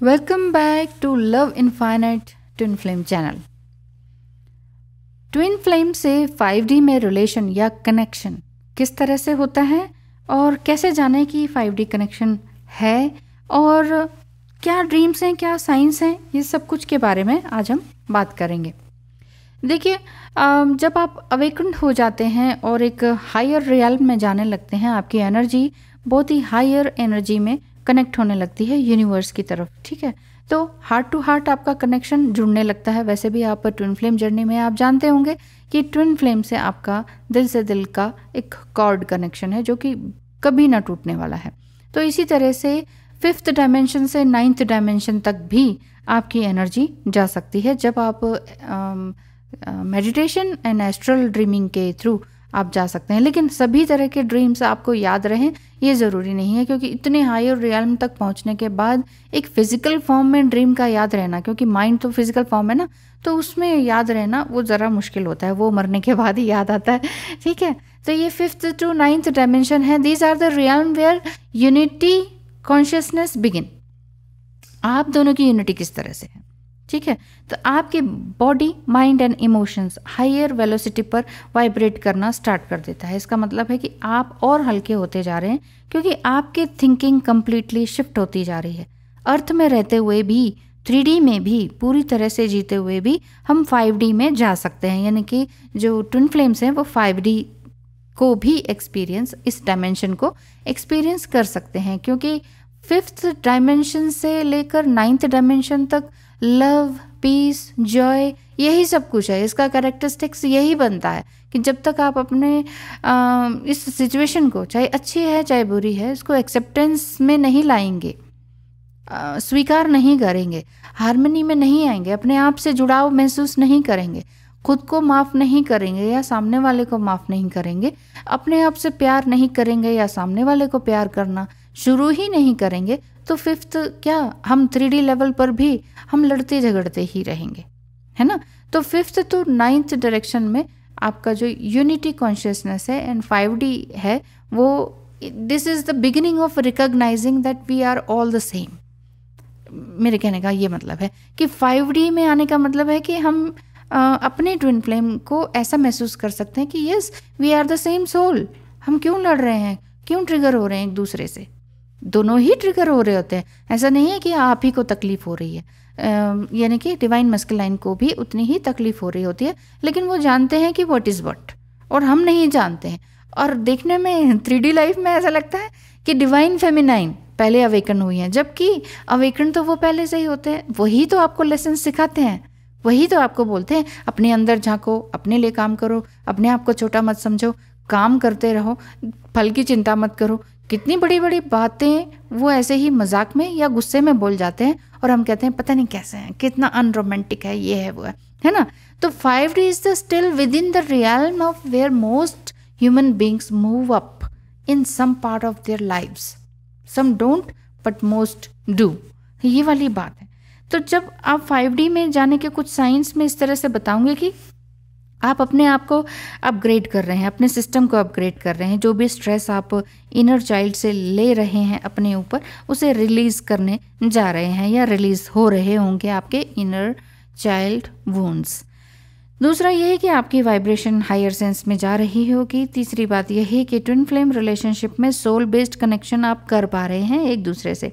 Welcome back to Love Infinite Twin Flame channel. Twin flame से 5D में relation या connection किस तरह से होता है और कैसे जाने कि 5D कनेक्शन है और क्या ड्रीम्स हैं, क्या साइंस हैं, ये सब कुछ के बारे में आज हम बात करेंगे। देखिए, जब आप अवेकन्ड हो जाते हैं और एक हायर रियल्म में जाने लगते हैं, आपकी एनर्जी बहुत ही हायर एनर्जी में कनेक्ट होने लगती है यूनिवर्स की तरफ। ठीक है, तो हार्ट टू हार्ट आपका कनेक्शन जुड़ने लगता है। वैसे भी आप ट्विन फ्लेम जर्नी में आप जानते होंगे कि ट्विन फ्लेम से आपका दिल से दिल का एक कॉर्ड कनेक्शन है जो कि कभी ना टूटने वाला है। तो इसी तरह से 5th डायमेंशन से 9th डायमेंशन तक भी आपकी एनर्जी जा सकती है जब आप मेडिटेशन एंड एस्ट्रल ड्रीमिंग के थ्रू आप जा सकते हैं। लेकिन सभी तरह के ड्रीम्स आपको याद रहें ये ज़रूरी नहीं है, क्योंकि इतने हायर रियल्म तक पहुंचने के बाद एक फिजिकल फॉर्म में ड्रीम का याद रहना, क्योंकि माइंड तो फिजिकल फॉर्म है ना, तो उसमें याद रहना वो ज़रा मुश्किल होता है, वो मरने के बाद ही याद आता है। ठीक है, तो ये 5th to 9th डायमेंशन है। These are the realm where unity consciousness begin. आप दोनों की यूनिटी किस तरह से है, ठीक है, तो आपके body, mind and emotions higher velocity पर वाइब्रेट करना स्टार्ट कर देता है। इसका मतलब है कि आप और हल्के होते जा रहे हैं, क्योंकि आपकी थिंकिंग कंप्लीटली शिफ्ट होती जा रही है। अर्थ में रहते हुए भी, 3D में भी, पूरी तरह से जीते हुए भी हम 5D में जा सकते हैं। यानी कि जो ट्विन फ्लेम्स हैं वो 5D को भी एक्सपीरियंस, इस डायमेंशन को एक्सपीरियंस कर सकते हैं, क्योंकि 5th डायमेंशन से लेकर 9th डायमेंशन तक लव, पीस, जॉय, यही सब कुछ है। इसका कैरेक्टरिस्टिक्स यही बनता है कि जब तक आप अपने इस सिचुएशन को, चाहे अच्छी है चाहे बुरी है, इसको एक्सेप्टेंस में नहीं लाएंगे, स्वीकार नहीं करेंगे, हार्मनी में नहीं आएंगे, अपने आप से जुड़ाव महसूस नहीं करेंगे, खुद को माफ़ नहीं करेंगे या सामने वाले को माफ़ नहीं करेंगे, अपने आप से प्यार नहीं करेंगे या सामने वाले को प्यार करना शुरू ही नहीं करेंगे, तो 5th क्या, हम 3D लेवल पर भी हम लड़ते झगड़ते ही रहेंगे, है ना। तो 5th to 9th डायरेक्शन में आपका जो यूनिटी कॉन्शियसनेस है एंड 5D है, वो this is the beginning of recognizing that we are all the same. मेरे कहने का ये मतलब है कि 5D में आने का मतलब है कि हम अपने ट्विन फ्लेम को ऐसा महसूस कर सकते हैं कि yes, we are the same soul. हम क्यों लड़ रहे हैं, क्यों ट्रिगर हो रहे हैं एक दूसरे से, दोनों ही ट्रिगर हो रहे होते हैं। ऐसा नहीं है कि आप ही को तकलीफ हो रही है, यानी कि डिवाइन मस्कुलाइन को भी उतनी ही तकलीफ हो रही होती है, लेकिन वो जानते हैं कि व्हाट इज़ व्हाट, और हम नहीं जानते हैं। और देखने में 3D लाइफ में ऐसा लगता है कि डिवाइन फेमिनाइन पहले अवेकन हुई हैं, जबकि अवेकन तो वो पहले से ही होते हैं। वही तो आपको लेसन सिखाते हैं, वही तो आपको बोलते हैं अपने अंदर झांको, अपने लिए काम करो, अपने आप को छोटा मत समझो, काम करते रहो, फल की चिंता मत करो। कितनी बड़ी बड़ी बातें वो ऐसे ही मजाक में या गुस्से में बोल जाते हैं और हम कहते हैं पता नहीं कैसे हैं, कितना अनरोमांटिक है, ये है वो है ना। तो 5D is the still within the realm of where most human beings move up in some part of their lives, some don't but most do, ये वाली बात है। तो जब आप 5D में जाने के कुछ साइंस में इस तरह से बताऊंगे कि आप अपने आप को अपग्रेड कर रहे हैं, अपने सिस्टम को अपग्रेड कर रहे हैं, जो भी स्ट्रेस आप इनर चाइल्ड से ले रहे हैं अपने ऊपर, उसे रिलीज़ करने जा रहे हैं या रिलीज़ हो रहे होंगे आपके इनर चाइल्ड वुंड्स। दूसरा ये है कि आपकी वाइब्रेशन हायर सेंस में जा रही होगी। तीसरी बात यह है कि ट्विन फ्लेम रिलेशनशिप में सोल बेस्ड कनेक्शन आप कर पा रहे हैं एक दूसरे से।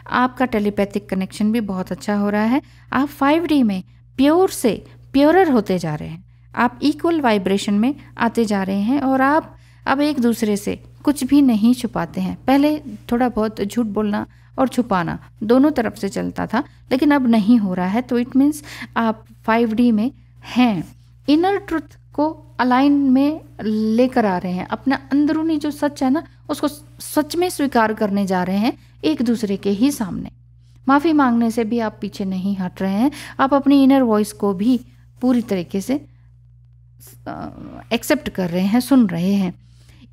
आपका टेलीपैथिक कनेक्शन भी बहुत अच्छा हो रहा है। आप 5D में प्योर से प्योरर होते जा रहे हैं, आप इक्वल वाइब्रेशन में आते जा रहे हैं और आप अब एक दूसरे से कुछ भी नहीं छुपाते हैं। पहले थोड़ा बहुत झूठ बोलना और छुपाना दोनों तरफ से चलता था, लेकिन अब नहीं हो रहा है। तो इट मीन्स आप 5D में हैं, इनर ट्रुथ को अलाइन में लेकर आ रहे हैं, अपना अंदरूनी जो सच है ना उसको सच में स्वीकार करने जा रहे हैं एक दूसरे के ही सामने। माफ़ी मांगने से भी आप पीछे नहीं हट रहे हैं, आप अपनी इनर वॉइस को भी पूरी तरीके से एक्सेप्ट कर रहे हैं, सुन रहे हैं,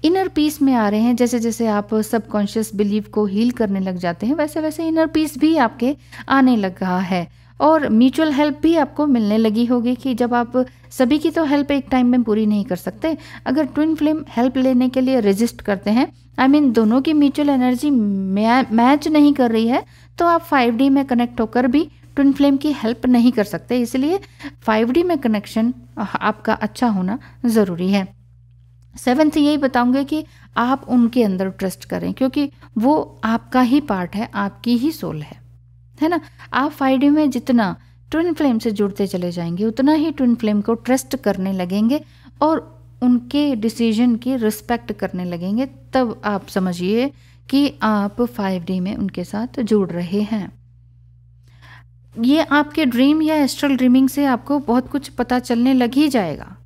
इनर पीस में आ रहे हैं। जैसे जैसे आप सबकॉन्शियस बिलीव को हील करने लग जाते हैं, वैसे वैसे इनर पीस भी आपके आने लग रहा है। और म्यूचुअल हेल्प भी आपको मिलने लगी होगी कि जब आप सभी की तो हेल्प एक टाइम में पूरी नहीं कर सकते, अगर ट्विन फ्लेम हेल्प लेने के लिए रेजिस्ट करते हैं, आई मीन दोनों की म्यूचुअल एनर्जी मैच नहीं कर रही है, तो आप 5D में कनेक्ट होकर भी ट्विन फ्लेम की हेल्प नहीं कर सकते। इसलिए 5D में कनेक्शन आपका अच्छा होना ज़रूरी है। 7th यही बताऊंगे कि आप उनके अंदर ट्रस्ट करें, क्योंकि वो आपका ही पार्ट है, आपकी ही सोल है ना। आप 5D में जितना ट्विन फ्लेम से जुड़ते चले जाएंगे उतना ही ट्विन फ्लेम को ट्रस्ट करने लगेंगे और उनके डिसीजन की रिस्पेक्ट करने लगेंगे। तब आप समझिए कि आप 5D में उनके साथ जुड़ रहे हैं। ये आपके ड्रीम या एस्ट्रल ड्रीमिंग से आपको बहुत कुछ पता चलने लग ही जाएगा।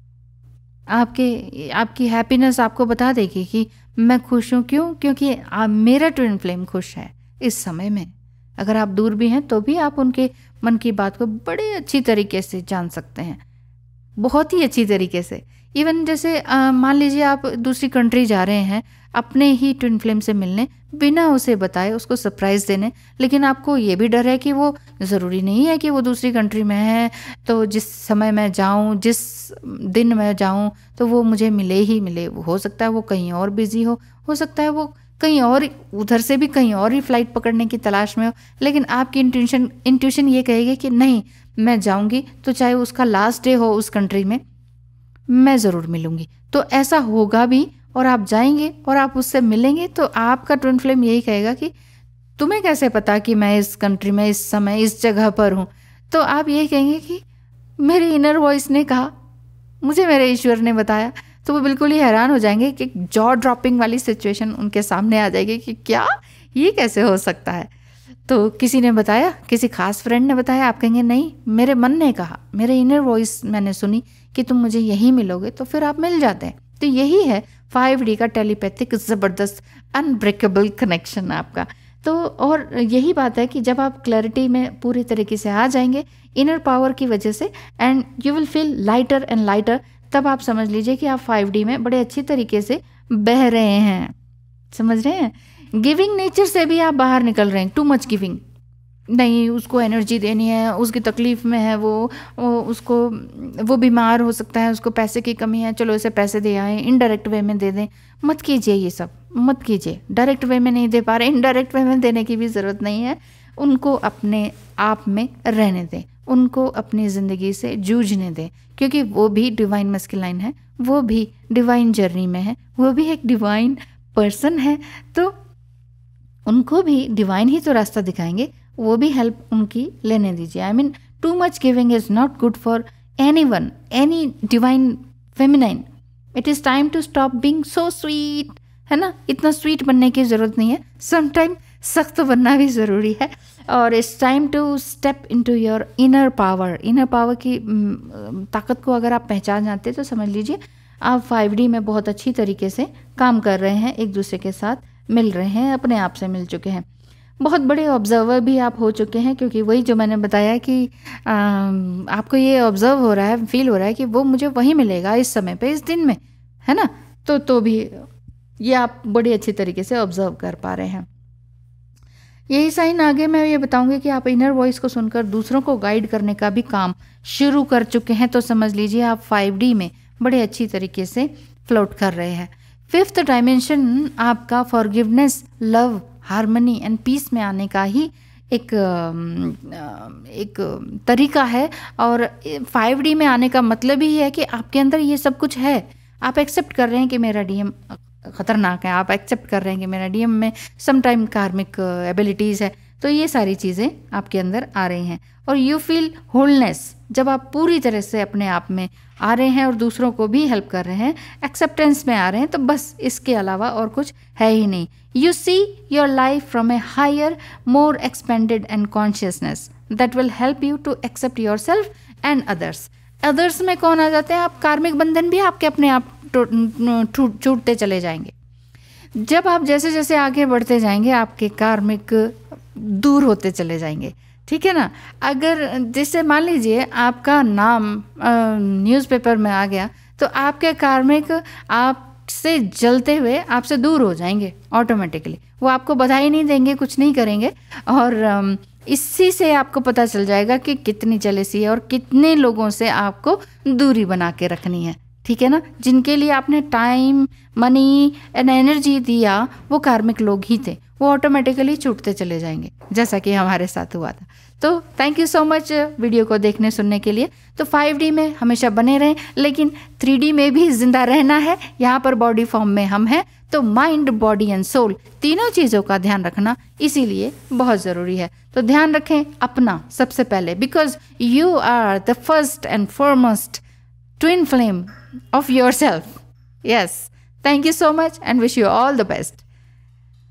आपकी हैप्पीनेस आपको बता देगी कि मैं खुश हूँ। क्यों? क्योंकि मेरा ट्विन फ्लेम खुश है इस समय में। अगर आप दूर भी हैं तो भी आप उनके मन की बात को बड़े अच्छी तरीके से जान सकते हैं, बहुत ही अच्छी तरीके से। इवन जैसे मान लीजिए आप दूसरी कंट्री जा रहे हैं अपने ही ट्विन फ्लेम से मिलने, बिना उसे बताए उसको सरप्राइज़ देने, लेकिन आपको ये भी डर है कि वो ज़रूरी नहीं है कि वो दूसरी कंट्री में है, तो जिस समय मैं जाऊं, जिस दिन मैं जाऊं, तो वो मुझे मिले ही मिले। हो सकता है वो कहीं और बिजी हो सकता है वो कहीं और उधर से भी कहीं और ही फ्लाइट पकड़ने की तलाश में हो, लेकिन आपकी इंट्यूशन ये कहेगी कि नहीं, मैं जाऊंगी तो चाहे उसका लास्ट डे हो उस कंट्री में, मैं ज़रूर मिलूंगी। तो ऐसा होगा भी, और आप जाएंगे और आप उससे मिलेंगे, तो आपका ट्विन फ्लेम यही कहेगा कि तुम्हें कैसे पता कि मैं इस कंट्री में इस समय इस जगह पर हूँ। तो आप यही कहेंगे कि मेरी इनर वॉइस ने कहा, मुझे मेरे ईश्वर ने बताया। तो वो बिल्कुल ही हैरान हो जाएंगे कि जॉ ड्रॉपिंग वाली सिचुएशन उनके सामने आ जाएगी कि क्या, ये कैसे हो सकता है। तो किसी ने बताया, किसी खास फ्रेंड ने बताया, आप कहेंगे नहीं, मेरे मन ने कहा, मेरे इनर वॉइस मैंने सुनी कि तुम मुझे यहीं मिलोगे, तो फिर आप मिल जाते हैं। तो यही है 5D का टेलीपैथिक ज़बरदस्त अनब्रेकेबल कनेक्शन आपका। तो और यही बात है कि जब आप क्लैरिटी में पूरी तरीके से आ जाएंगे इनर पावर की वजह से, and you will feel lighter and lighter, तब आप समझ लीजिए कि आप 5D में बड़े अच्छी तरीके से बह रहे हैं। समझ रहे हैं? गिविंग नेचर से भी आप बाहर निकल रहे हैं। टू मच गिविंग नहीं, उसको एनर्जी देनी है, उसकी तकलीफ़ में है वो बीमार हो सकता है, उसको पैसे की कमी है, चलो इसे पैसे दे आए, इनडायरेक्ट वे में दे दें। मत कीजिए, ये सब मत कीजिए। डायरेक्ट वे में नहीं दे पा रहे, इनडायरेक्ट वे में देने की भी ज़रूरत नहीं है। उनको अपने आप में रहने दें, उनको अपनी ज़िंदगी से जूझने दें, क्योंकि वो भी डिवाइन मस्कुलाइन है, वो भी डिवाइन जर्नी में है, वो भी एक डिवाइन पर्सन है। तो उनको भी डिवाइन ही तो रास्ता दिखाएंगे, वो भी हेल्प उनकी लेने दीजिए। I mean too much giving is not good for anyone, any divine feminine. It is time to stop being so sweet, है ना। इतना स्वीट बनने की ज़रूरत नहीं है, सम टाइम सख्त बनना भी ज़रूरी है। और it's time to step into your inner power. Inner power की ताकत को अगर आप पहचान जाते हैं तो समझ लीजिए आप 5D में बहुत अच्छी तरीके से काम कर रहे हैं, एक दूसरे के साथ मिल रहे हैं, अपने आप से मिल चुके हैं। बहुत बड़े ऑब्जर्वर भी आप हो चुके हैं, क्योंकि वही जो मैंने बताया कि आपको ये ऑब्जर्व हो रहा है, फील हो रहा है कि वो मुझे वहीं मिलेगा इस समय पे, इस दिन में, है ना। तो भी ये आप बड़ी अच्छी तरीके से ऑब्जर्व कर पा रहे हैं। यही साइन आगे मैं ये बताऊंगी कि आप इनर वॉइस को सुनकर दूसरों को गाइड करने का भी काम शुरू कर चुके हैं। तो समझ लीजिए आप 5D में बड़े अच्छी तरीके से फ्लोट कर रहे हैं। 5th डायमेंशन आपका forgiveness, love, harmony and peace में आने का ही एक तरीका है। और 5D में आने का मतलब ही है कि आपके अंदर ये सब कुछ है। आप एक्सेप्ट कर रहे हैं कि मेरा डीएम ख़तरनाक है, आप एक्सेप्ट कर रहे हैं कि मेरा डीएम में समटाइम कार्मिक एबिलिटीज़ है। तो ये सारी चीज़ें आपके अंदर आ रही हैं। और यू फील होलनेस, जब आप पूरी तरह से अपने आप में आ रहे हैं और दूसरों को भी हेल्प कर रहे हैं, एक्सेप्टेंस में आ रहे हैं, तो बस इसके अलावा और कुछ है ही नहीं। You see your life from a higher, more expanded and consciousness that will help you to accept yourself and others. Others में कौन आ जाते हैं? आप कार्मिक बंधन भी आपके अपने आप छूटते चले जाएंगे। जब आप जैसे जैसे आगे बढ़ते जाएंगे आपके कार्मिक दूर होते चले जाएंगे, ठीक है ना। अगर जैसे मान लीजिए आपका नाम न्यूज़पेपर में आ गया, तो आपके कार्मिक आपसे जलते हुए आपसे दूर हो जाएंगे ऑटोमेटिकली। वो आपको बधाई नहीं देंगे, कुछ नहीं करेंगे, और इसी से आपको पता चल जाएगा कि कितनी जेलेसी है और कितने लोगों से आपको दूरी बना के रखनी है। ठीक है ना, जिनके लिए आपने टाइम, मनी एंड एनर्जी दिया वो कार्मिक लोग ही थे, वो ऑटोमेटिकली छूटते चले जाएंगे, जैसा कि हमारे साथ हुआ था। तो thank you so much video को देखने सुनने के लिए। तो 5D में हमेशा बने रहें, लेकिन 3D में भी जिंदा रहना है। यहाँ पर बॉडी फॉर्म में हम हैं, तो माइंड, बॉडी एंड सोल तीनों चीज़ों का ध्यान रखना इसीलिए बहुत ज़रूरी है। तो ध्यान रखें अपना सबसे पहले, because you are the first and foremost twin flame of yourself. Yes. Thank you so much and wish you all the best.